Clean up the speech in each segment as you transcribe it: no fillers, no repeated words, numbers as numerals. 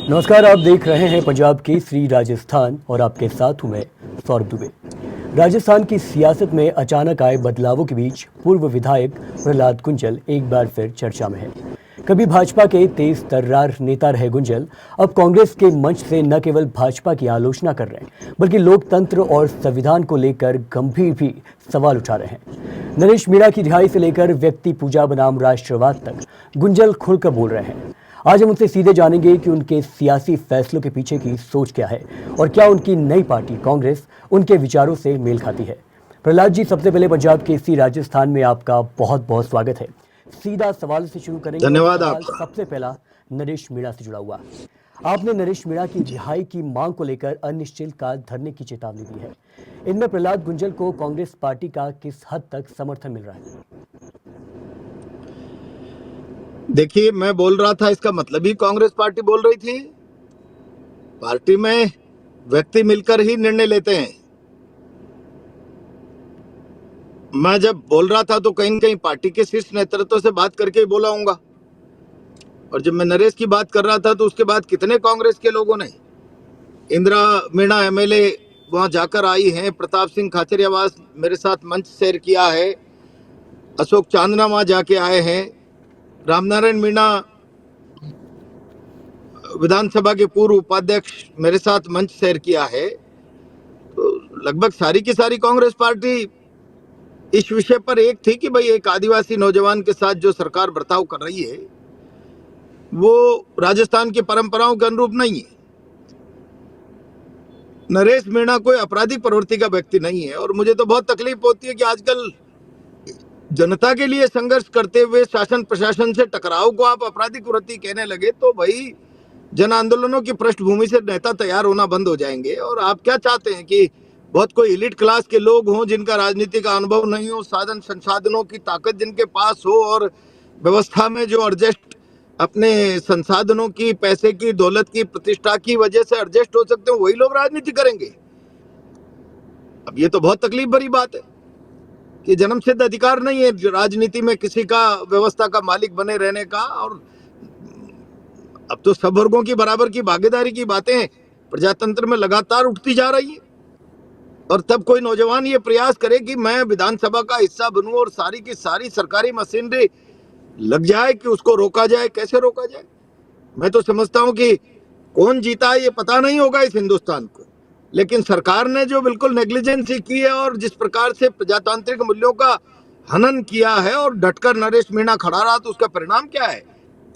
नमस्कार, आप देख रहे हैं पंजाब केसरी राजस्थान और आपके साथ हूं मैं सौरभ दुबे। राजस्थान की सियासत में अचानक आए बदलावों के बीच पूर्व विधायक प्रहलाद गुंजल एक बार फिर चर्चा में है। कभी भाजपा के तेज तर्रार नेता रहे गुंजल अब कांग्रेस के मंच से न केवल भाजपा की आलोचना कर रहे हैं बल्कि लोकतंत्र और संविधान को लेकर गंभीर भी सवाल उठा रहे हैं। नरेश मीणा की रिहाई से लेकर व्यक्ति पूजा बनाम राष्ट्रवाद तक गुंजल खुलकर बोल रहे हैं। आज हम उनसे सीधे जानेंगे कि उनके सियासी फैसलों के पीछे की सोच क्या है और क्या उनकी नई पार्टी कांग्रेस उनके विचारों से मेल खाती है। प्रहलाद जी, सबसे पहले पंजाब केसरी राजस्थान में आपका बहुत बहुत स्वागत है। सीधा सवाल से शुरू करेंगे। धन्यवाद आपका। सबसे पहला नरेश मीणा से जुड़ा हुआ। आपने नरेश मीणा की रिहाई की मांग को लेकर अनिश्चितकाल धरने की चेतावनी दी है। इनमें प्रहलाद गुंजल को कांग्रेस पार्टी का किस हद तक समर्थन मिल रहा है? देखिए, मैं बोल रहा था, इसका मतलब ही कांग्रेस पार्टी बोल रही थी। पार्टी में व्यक्ति मिलकर ही निर्णय लेते हैं। मैं जब बोल रहा था तो कहीं न कहीं पार्टी के शीर्ष नेतृत्व से बात करके ही बोला हूंगा। और जब मैं नरेश की बात कर रहा था तो उसके बाद कितने कांग्रेस के लोगों ने, इंदिरा मीणा एमएलए वहां जाकर आई हैं, प्रताप सिंह खाचरियावास मेरे साथ मंच शेयर किया है, अशोक चांदना वहां जाके आए हैं, रामनारायण मीणा विधानसभा के पूर्व उपाध्यक्ष मेरे साथ मंच शेयर किया है। तो लगभग सारी की सारी कांग्रेस पार्टी इस विषय पर एक थी कि भाई एक आदिवासी नौजवान के साथ जो सरकार बर्ताव कर रही है वो राजस्थान की परंपराओं के अनुरूप नहीं है। नरेश मीणा कोई आपराधिक प्रवृत्ति का व्यक्ति नहीं है और मुझे तो बहुत तकलीफ होती है कि आजकल जनता के लिए संघर्ष करते हुए शासन प्रशासन से टकराव को आप आपराधिक प्रवृत्ति कहने लगे तो भाई जन आंदोलनों की पृष्ठभूमि से नेता तैयार होना बंद हो जाएंगे। और आप क्या चाहते हैं कि बहुत कोई एलिट क्लास के लोग हों जिनका राजनीति का अनुभव नहीं हो, साधन संसाधनों की ताकत जिनके पास हो और व्यवस्था में जो एडजस्ट अपने संसाधनों की, पैसे की, दौलत की, प्रतिष्ठा की वजह से एडजस्ट हो सकते हो, वही लोग राजनीति करेंगे। अब ये तो बहुत तकलीफ भरी बात है कि जन्मसिद्ध अधिकार नहीं है राजनीति में किसी का व्यवस्था का मालिक बने रहने का। और अब तो सब वर्गों की बराबर की भागीदारी की बातें प्रजातंत्र में लगातार उठती जा रही है। और तब कोई नौजवान ये प्रयास करे कि मैं विधानसभा का हिस्सा बनूं और सारी की सारी सरकारी मशीनरी लग जाए कि उसको रोका जाए, कैसे रोका जाए? मैं तो समझता हूं कि कौन जीता है ये पता नहीं होगा इस हिंदुस्तान को, लेकिन सरकार ने जो बिल्कुल नेग्लिजेंसी की है और जिस प्रकार से प्रजातांत्रिक मूल्यों का हनन किया है और डटकर नरेश मीणा खड़ा रहा, तो उसका परिणाम क्या है?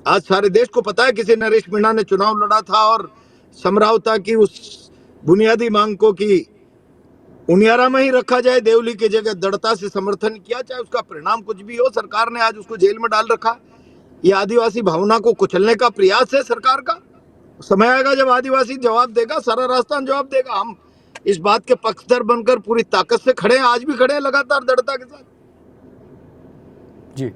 आज सारे देश को पता है किसी नरेश मीणा ने चुनाव लड़ा था और समरावता की उस बुनियादी मांग को कि उनियारा में ही रखा जाए देवली की जगह दृढ़ता से समर्थन किया, चाहे उसका परिणाम कुछ भी हो। सरकार ने आज उसको जेल में डाल रखा। ये आदिवासी भावना को कुचलने का प्रयास है सरकार का। समय आएगा जब आदिवासी जवाब देगा, सारा राजस्थान जवाब देगा। हम इस बात के पक्षधर बनकर पूरी ताकत से खड़े हैं, आज भी खड़े हैं लगातार दृढ़ता के साथ। जी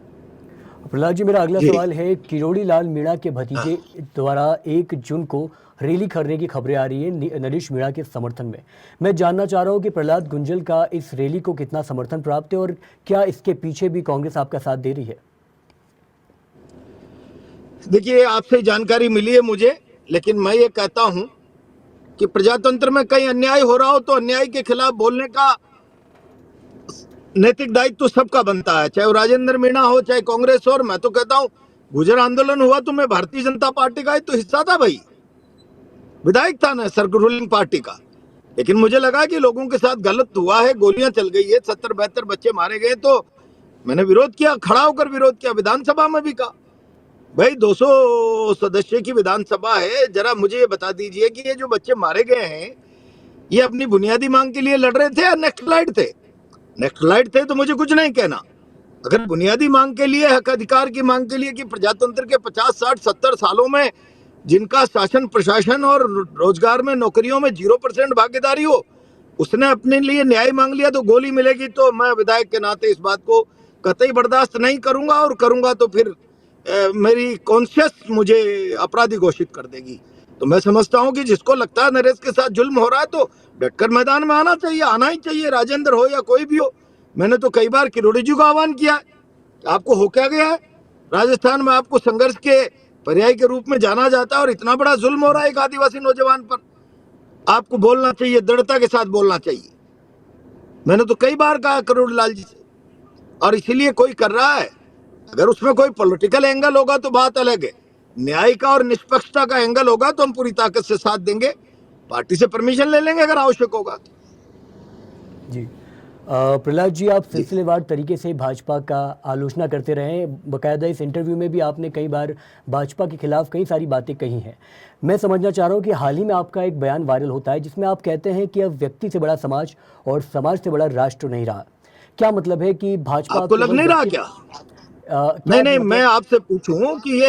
प्रहलाद जी, मेरा अगला सवाल है, किरोड़ी लाल मीणा के भतीजे द्वारा 1 जून को रैली करने की खबरें आ रही है नरेश मीणा के समर्थन में। मैं जानना चाह रहा हूं कि प्रहलाद गुंजल का इस रैली को कितना समर्थन प्राप्त है और क्या इसके पीछे भी कांग्रेस आपका साथ दे रही है? देखिए, आपसे जानकारी मिली है मुझे, लेकिन मैं ये कहता हूं कि प्रजातंत्र में कहीं अन्याय हो रहा हो तो अन्याय के खिलाफ बोलने का नैतिक दायित्व तो सबका बनता है, चाहे वो राजेंद्र मीणा हो चाहे कांग्रेस हो। और मैं तो कहता हूं गुजर आंदोलन हुआ तो मैं भारतीय जनता पार्टी का तो हिस्सा था भाई, विधायक था ना सर रूलिंग पार्टी का। लेकिन मुझे लगा कि लोगों के साथ गलत हुआ है, गोलियां चल गई है, 70-72 बच्चे मारे गए, तो मैंने विरोध किया, खड़ा होकर विरोध किया। विधानसभा में भी कहा भाई 200 सदस्य की विधानसभा है, जरा मुझे ये बता दीजिए कि ये जो बच्चे मारे गए हैं ये अपनी बुनियादी मांग के लिए लड़ रहे थे या नेक्स्टलाइट थे? नेक्स्टलाइट थे तो मुझे कुछ नहीं कहना। अगर बुनियादी मांग के लिए, हक अधिकार की मांग के लिए कि प्रजातंत्र के 50, 60, 70 सालों में जिनका शासन प्रशासन और रोजगार में, नौकरियों में 0% भागीदारी हो, उसने अपने लिए न्याय मांग लिया तो गोली मिलेगी, तो मैं विधायक के नाते इस बात को कतई बर्दाश्त नहीं करूंगा। और करूंगा तो फिर मेरी कॉन्शियस मुझे अपराधी घोषित कर देगी। तो मैं समझता हूं कि जिसको लगता है नरेश के साथ जुल्म हो रहा है तो डटकर मैदान में आना चाहिए, आना ही चाहिए, राजेंद्र हो या कोई भी हो। मैंने तो कई बार किरोड़ी जी को आह्वान किया है। आपको हो क्या गया है? राजस्थान में आपको संघर्ष के पर्याय के रूप में जाना जाता है, और इतना बड़ा जुल्म हो रहा है एक आदिवासी नौजवान पर। आपको बोलना चाहिए, दृढ़ता के साथ बोलना चाहिए। मैंने तो कई बार कहा करोड़ लाल जी से, और इसीलिए कोई कर रहा है। अगर उसमें कोई पॉलिटिकल एंगल होगा तो बात अलग है, न्याय का और निष्पक्षता का एंगल होगा तो हम पूरी ताकत से साथ देंगे, पार्टी से परमिशन ले लेंगे अगर आवश्यक होगा। जी प्रहलाद जी, आप सिलसिलेवार तरीके से भाजपा का आलोचना करते रहे हैं। बाकायदा इस इंटरव्यू में भी आपने कई बार भाजपा के खिलाफ कई सारी बातें कही हैं। मैं समझना चाह रहा हूं कि हाल ही में आपका एक बयान वायरल होता है जिसमें आप कहते हैं कि अब व्यक्ति से बड़ा समाज और समाज से बड़ा राष्ट्र नहीं रहा। क्या मतलब है कि भाजपा आपको लग केवल नहीं रहा व्यक्ति क्या? क्या नहीं, मैं मतलब? आपसे पूछूं कि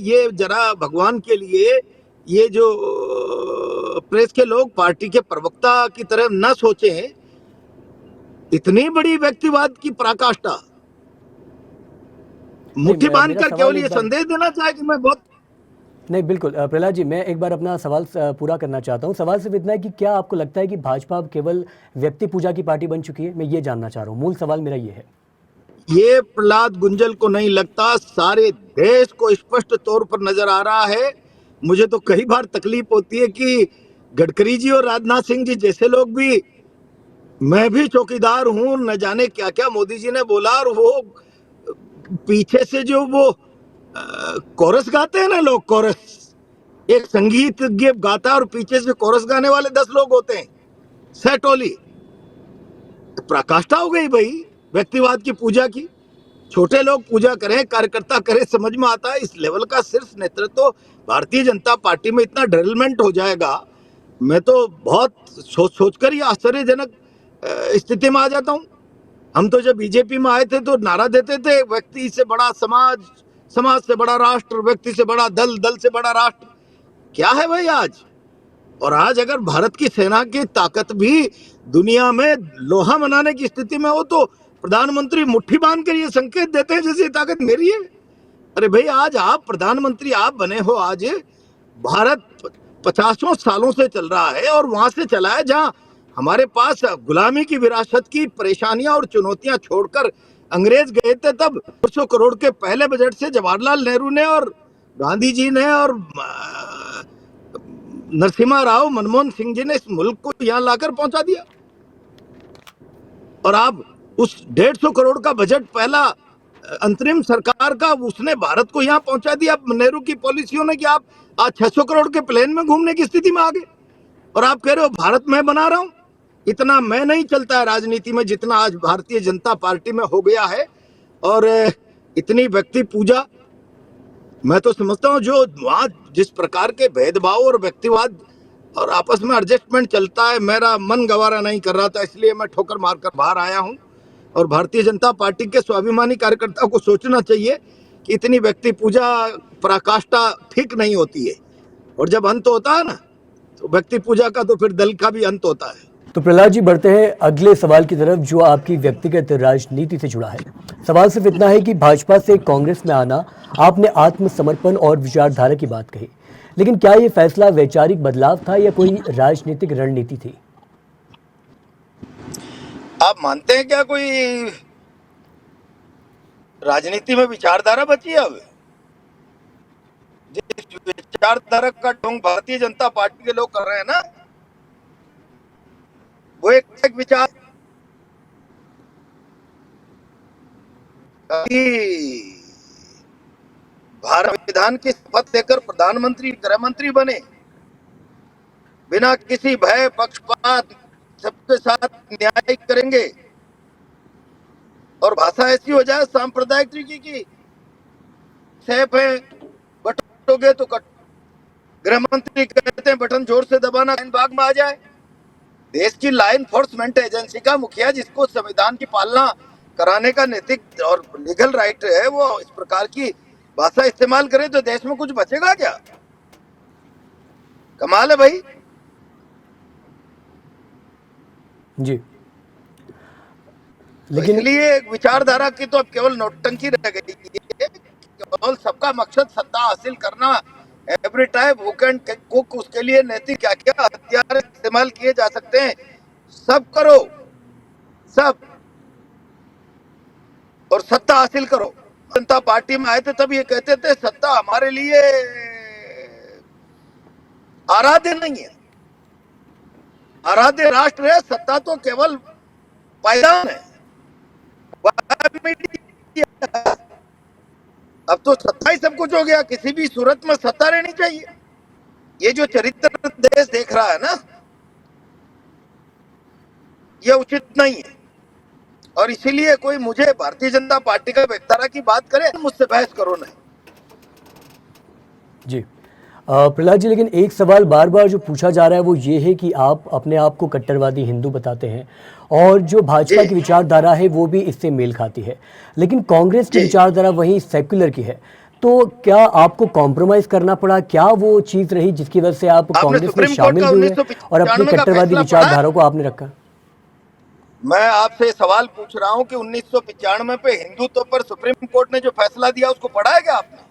ये जरा भगवान के लिए ये जो प्रेस के लोग पार्टी के प्रवक्ता की तरह न सोचें। इतनी बड़ी व्यक्तिवाद की पराकाष्ठा, नहीं मुट्ठी बांध मेरा कर सवाल केवल एक ये बार, संदेश देना चाहे कि मैं बहुत। नहीं बिल्कुल प्रहलाद जी, मैं एक बार अपना सवाल पूरा करना चाहता हूँ। सवाल सिर्फ इतना है कि क्या आपको लगता है कि भाजपा अब केवल व्यक्ति पूजा की पार्टी बन चुकी है? मैं ये जानना चाह रहा हूँ, मूल सवाल मेरा ये है। ये प्रहलाद गुंजल को नहीं लगता, सारे देश को स्पष्ट तौर पर नजर आ रहा है। मुझे तो कई बार तकलीफ होती है कि गडकरी जी और राजनाथ सिंह जी जैसे लोग भी, मैं भी चौकीदार हूं, न जाने क्या क्या मोदी जी ने बोला, और वो पीछे से जो वो कोरस गाते हैं ना लोग, कोरस, एक संगीतज्ञ गाता है और पीछे से कोरस गाने वाले 10 लोग होते हैं, सैटोली। पराकाष्ठा हो गई भाई व्यक्तिवाद की पूजा की। छोटे लोग पूजा करें, कार्यकर्ता करें, समझ में आता है। इस लेवल का सिर्फ नेतृत्व भारतीय जनता पार्टी में इतना ड्रिलमेंट हो जाएगा, मैं तो बहुत सोच सोचकर ही आश्चर्यजनक स्थिति में आ जाता हूं। हम तो जब बीजेपी में आए थे तो नारा देते थे, व्यक्ति से बड़ा समाज, समाज से बड़ा राष्ट्र, व्यक्ति से बड़ा दल, दल से बड़ा राष्ट्र। क्या है भाई आज? और आज अगर भारत की सेना की ताकत भी दुनिया में लोहा मनाने की स्थिति में हो तो प्रधानमंत्री मुट्ठी बांध कर ये संकेत देते हैं जैसे ताकत मेरी है। अरे भाई, आज आप प्रधानमंत्री आप बने हो। आज भारत 50 सालों से चल रहा है, और वहां से चला है जहां हमारे पास गुलामी की विरासत की परेशानियां और चुनौतियां छोड़कर अंग्रेज गए थे। तब 200 करोड़ के पहले बजट से जवाहरलाल नेहरू ने और गांधी जी ने और नरसिम्हा राव, मनमोहन सिंह जी ने इस मुल्क को यहां लाकर पहुंचा दिया। और आप उस 150 करोड़ का बजट पहला अंतरिम सरकार का, उसने भारत को यहां पहुंचा दिया नेहरू की पॉलिसियों ने, कि आप आज 600 करोड़ के प्लेन में घूमने की स्थिति में आ गए। और आप कह रहे हो भारत मैं बना रहा हूं। इतना मैं नहीं चलता है राजनीति में जितना आज भारतीय जनता पार्टी में हो गया है। और इतनी व्यक्ति पूजा, मैं तो समझता हूं जो वहां जिस प्रकार के भेदभाव और व्यक्तिवाद और आपस में एडजस्टमेंट चलता है, मेरा मन गवारा नहीं कर रहा था, इसलिए मैं ठोकर मारकर बाहर आया हूं। और भारतीय जनता पार्टी के स्वाभिमानी कार्यकर्ताओं को सोचना चाहिए कि इतनी व्यक्ति पूजा पराकाष्ठा ठीक नहीं होती है। और जब अंत होता है ना, तो व्यक्ति पूजा का तो फिर दल का भी अंत होता है। तो प्रहलाद जी, बढ़ते हैं अगले सवाल की तरफ जो आपकी व्यक्तिगत राजनीति से जुड़ा है। सवाल सिर्फ इतना है कि भाजपा से कांग्रेस में आना, आपने आत्मसमर्पण और विचारधारा की बात कही, लेकिन क्या ये फैसला वैचारिक बदलाव था या कोई राजनीतिक रणनीति थी? आप मानते हैं क्या कोई राजनीति में विचारधारा बची है? अब जिस विचारधारा का ढोंग भारतीय जनता पार्टी के लोग कर रहे हैं ना, वो एक विचार कि भारत संविधान की शपथ लेकर प्रधानमंत्री, गृह मंत्री बने, बिना किसी भय पक्षपात सबके साथ न्याय करेंगे। और भाषा ऐसी हो जाए सांप्रदायिक तरीके की, सैफ है बटोगे तो कट, गृह मंत्री कहते हैं बटन जोर से दबाना, भाग में आ जाए। देश की लॉ एनफोर्समेंट एजेंसी का मुखिया, जिसको संविधान की पालना कराने का नैतिक और लीगल राइट है, वो इस प्रकार की भाषा इस्तेमाल करे तो देश में कुछ बचेगा क्या? कमाल है भाई। जी, लेकिन लेकिन इसलिए विचारधारा की तो अब केवल नोटंकी रह गई है। केवल सबका मकसद सत्ता हासिल करना, every time hook and cook, उसके लिए नैतिक क्या क्या हथियार इस्तेमाल किए जा सकते हैं सब करो, सब, और सत्ता हासिल करो। जनता पार्टी में आए थे तब ये कहते थे सत्ता हमारे लिए आराध्य नहीं है, आराध्य राष्ट्र है, सत्ता तो केवल पायदान है। अब तो सत्ता ही सब कुछ हो गया, किसी भी सूरत में सत्ता रहनी चाहिए। ये जो चरित्र देश देख रहा है ना, ये उचित नहीं है। और इसीलिए कोई मुझे भारतीय जनता पार्टी का व्यक्तिगत की बात करे, मुझसे बहस करो नहीं। जी प्रहलाद जी, लेकिन एक सवाल बार बार जो पूछा जा रहा है वो ये है कि आप अपने आप को कट्टरवादी हिंदू बताते हैं और जो भाजपा की विचारधारा है वो भी इससे मेल खाती है, लेकिन कांग्रेस की विचारधारा वही सेक्युलर की है। तो क्या आपको कॉम्प्रोमाइज करना पड़ा? क्या वो चीज रही जिसकी वजह से आप कांग्रेस में शामिल हुए और अपनी कट्टरवादी विचारधारा को आपने रखा? मैं आपसे सवाल पूछ रहा हूं कि 1995 पे हिंदुत्व पर सुप्रीम कोर्ट ने जो फैसला दिया उसको पढ़ा है क्या आपने?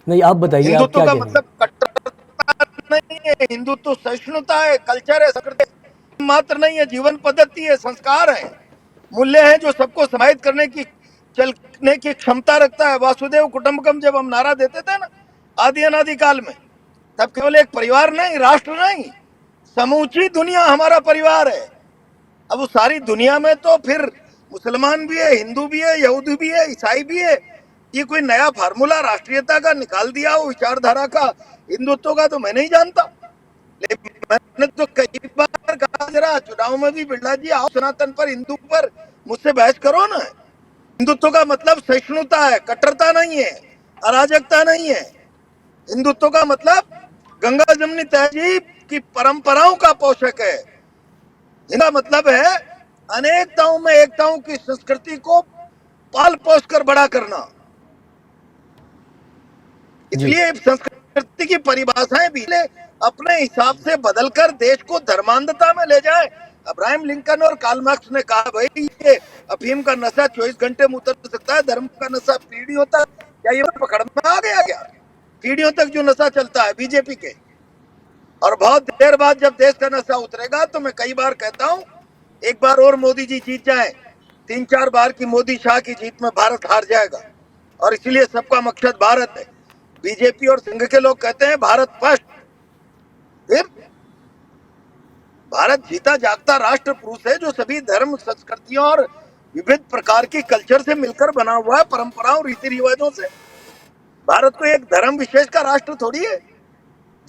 नहीं, आप बताइए, आप हिंदुत्व क्या का कह रहे हैं? मतलब कट्टरता नहीं है, हिंदुत्व सहिष्णुता है, कल्चर है, संस्कृति मात्र नहीं है, जीवन पद्धति है, संस्कार है, मूल्य है जो सबको समाहित करने की चलने की क्षमता रखता है। वासुदेव कुटुंबकम जब हम नारा देते थे ना आदि अनादि काल में, तब केवल एक परिवार नहीं, राष्ट्र नहीं, समूची दुनिया हमारा परिवार है। अब उस सारी दुनिया में तो फिर मुसलमान भी है, हिंदू भी है, यहूदी भी है, ईसाई भी है। ये कोई नया फार्मूला राष्ट्रीयता का निकाल दिया हो विचारधारा का, हिंदुत्व का, तो मैं नहीं जानता। लेकिन मैंने तो कई बार कहा जरा चुनाव में भी, बिरला जी आओ सनातन पर, हिंदू पर मुझसे बहस करो ना। हिंदुत्व का मतलब सहिष्णुता है, कट्टरता नहीं है, अराजकता नहीं है। हिंदुत्व का मतलब गंगा जमनी तहजीब की परंपराओं का पोषक है। इसका मतलब है अनेकताओं में एकताओं की संस्कृति को पाल पोस कर बड़ा करना। जी इसलिए संस्कृति की परिभाषाएं भी अपने हिसाब से बदलकर देश को धर्मांधता में ले जाए। अब्राहम लिंकन और कार्ल मार्क्स ने कहा भाई ये अफीम का नशा 24 घंटे में उतर सकता है, धर्म का नशा पीढ़ी होता है। क्या ये पकड़ में आ गया क्या? पीढ़ियों तक जो नशा चलता है बीजेपी के, और बहुत देर बाद जब देश का नशा उतरेगा तो मैं कई बार कहता हूं एक बार और मोदी जी जीत जाए, 3-4 बार की मोदी शाह की जीत में भारत हार जाएगा। और इसलिए सबका मकसद भारत है। बीजेपी और संघ के लोग कहते हैं भारत फर्स्ट, फिर भारत जीता जागता राष्ट्र पुरुष है जो सभी धर्म, संस्कृतियों और विविध प्रकार की कल्चर से मिलकर बना हुआ है, परंपराओं, रीति रिवाजों से। भारत को एक धर्म विशेष का राष्ट्र थोड़ी है,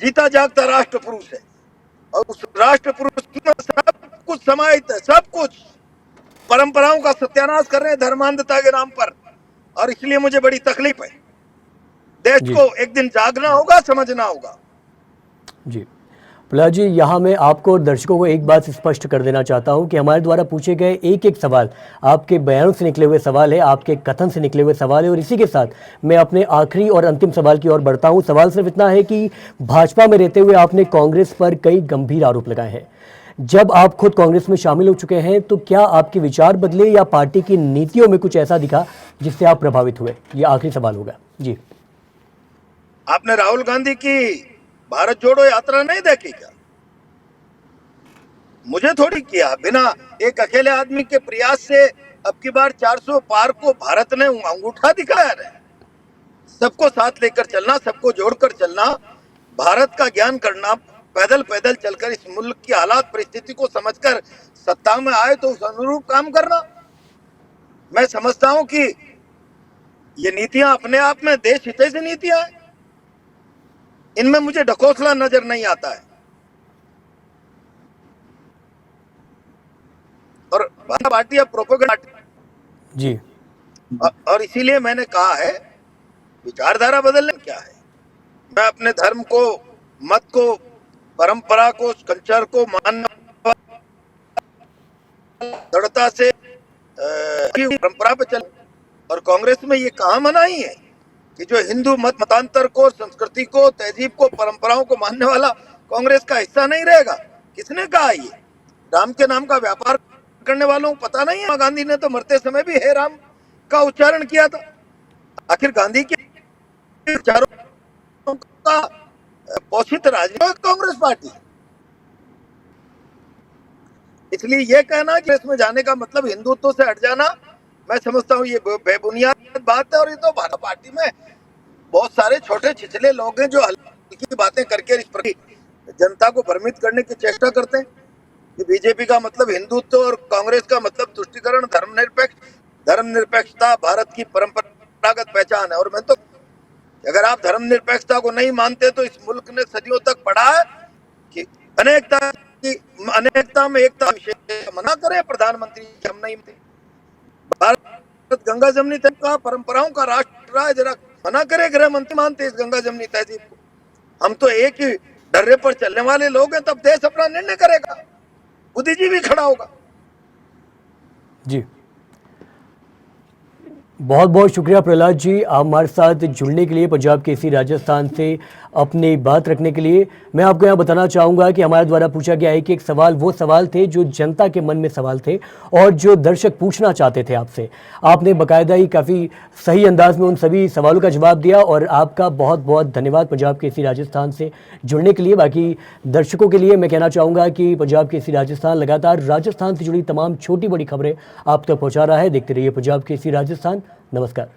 जीता जागता राष्ट्र पुरुष है। और उस राष्ट्र पुरुष में सब कुछ समाहित है, सब कुछ। परंपराओं का सत्यानाश कर रहे हैं धर्मांधता के नाम पर, और इसलिए मुझे बड़ी तकलीफ है। देश जी को एक दिन जागना होगा, समझना होगा। जी प्रहलाद जी, यहाँ मैं आपको और दर्शकों को एक बात स्पष्ट कर देना चाहता हूँ कि हमारे द्वारा पूछे गए एक एक सवाल आपके बयानों से निकले हुए सवाल है, आपके कथन से निकले हुए सवाल है, और इसी के साथ मैं अपने आखिरी और अंतिम सवाल की ओर बढ़ता हूँ। सवाल सिर्फ इतना है कि भाजपा में रहते हुए आपने कांग्रेस पर कई गंभीर आरोप लगाए हैं। जब आप खुद कांग्रेस में शामिल हो चुके हैं तो क्या आपके विचार बदले या पार्टी की नीतियों में कुछ ऐसा दिखा जिससे आप प्रभावित हुए? ये आखिरी सवाल होगा जी। आपने राहुल गांधी की भारत जोड़ो यात्रा नहीं देखी क्या? मुझे थोड़ी किया, बिना एक अकेले आदमी के प्रयास से अब की बार 400 पार को भारत ने अंगूठा दिखाया है। सबको साथ लेकर चलना, सबको जोड़कर चलना, भारत का ज्ञान करना, पैदल पैदल चलकर इस मुल्क की हालात परिस्थिति को समझकर सत्ता में आए तो उस अनुरूप काम करना। मैं समझता हूं कि ये नीतियां अपने आप में देश हितैषी नीतियां हैं, इनमें मुझे ढकोसला नजर नहीं आता है। और भाजपा पार्टी अब प्रोपेगेंडा जी और इसीलिए मैंने कहा है विचारधारा बदलने क्या है। मैं अपने धर्म को, मत को, परंपरा को, कल्चर को मानना दृढ़ता से परंपरा पे चल। और कांग्रेस में ये कहाँ मनाही है कि जो हिंदू मत मतांतर को, संस्कृति को, तहजीब को, परंपराओं को मानने वाला कांग्रेस का हिस्सा नहीं रहेगा? किसने कहा? ये राम के नाम का व्यापार करने वालों को पता नहीं है? गांधी ने तो मरते समय भी हे राम का उच्चारण किया था। आखिर गांधी के विचारों का पोषित राजनीति कांग्रेस पार्टी। इसलिए यह कहना कि इसमें जाने का मतलब हिंदुत्व से हट जाना, मैं समझता हूँ ये बेबुनियाद बात है। और ये तो भारत पार्टी में बहुत सारे छोटे छिछले लोग हैं जो हल्की बातें करके इस पर जनता को भ्रमित करने की चेष्टा करते हैं कि बीजेपी का मतलब हिंदुत्व और कांग्रेस का मतलब तुष्टीकरण, धर्मनिरपेक्षता भारत की परंपरागत पहचान है। और मैं तो, अगर आप धर्मनिरपेक्षता को नहीं मानते तो इस मुल्क ने सदियों तक पढ़ा है कि अनेकता में एकता विशेष मना करे प्रधानमंत्री, हम नहीं मानते। भारत गंगा जमनी तहजीब का, परंपराओं का राष्ट्र है, जरा मना करे गृह मंत्री मानते इस गंगा जमनी तहजीब को। हम तो एक ही डर्रे पर चलने वाले लोग हैं, तब देश अपना निर्णय करेगा, बुद्धिजीवी खड़ा होगा। जी, बहुत बहुत शुक्रिया प्रहलाद जी, आप हमारे साथ जुड़ने के लिए, पंजाब केसरी राजस्थान से अपनी बात रखने के लिए। मैं आपको यहाँ बताना चाहूँगा कि हमारे द्वारा पूछा गया है कि एक सवाल वो सवाल थे जो जनता के मन में सवाल थे और जो दर्शक पूछना चाहते थे आपसे। आपने बाकायदा ही काफ़ी सही अंदाज में उन सभी सवालों का जवाब दिया और आपका बहुत बहुत धन्यवाद पंजाब केसरी राजस्थान से जुड़ने के लिए। बाकी दर्शकों के लिए मैं कहना चाहूँगा कि पंजाब केसरी राजस्थान लगातार राजस्थान से जुड़ी तमाम छोटी बड़ी खबरें आप तक पहुँचा रहा है। देखते रहिए पंजाब केसरी राजस्थान। नमस्कार।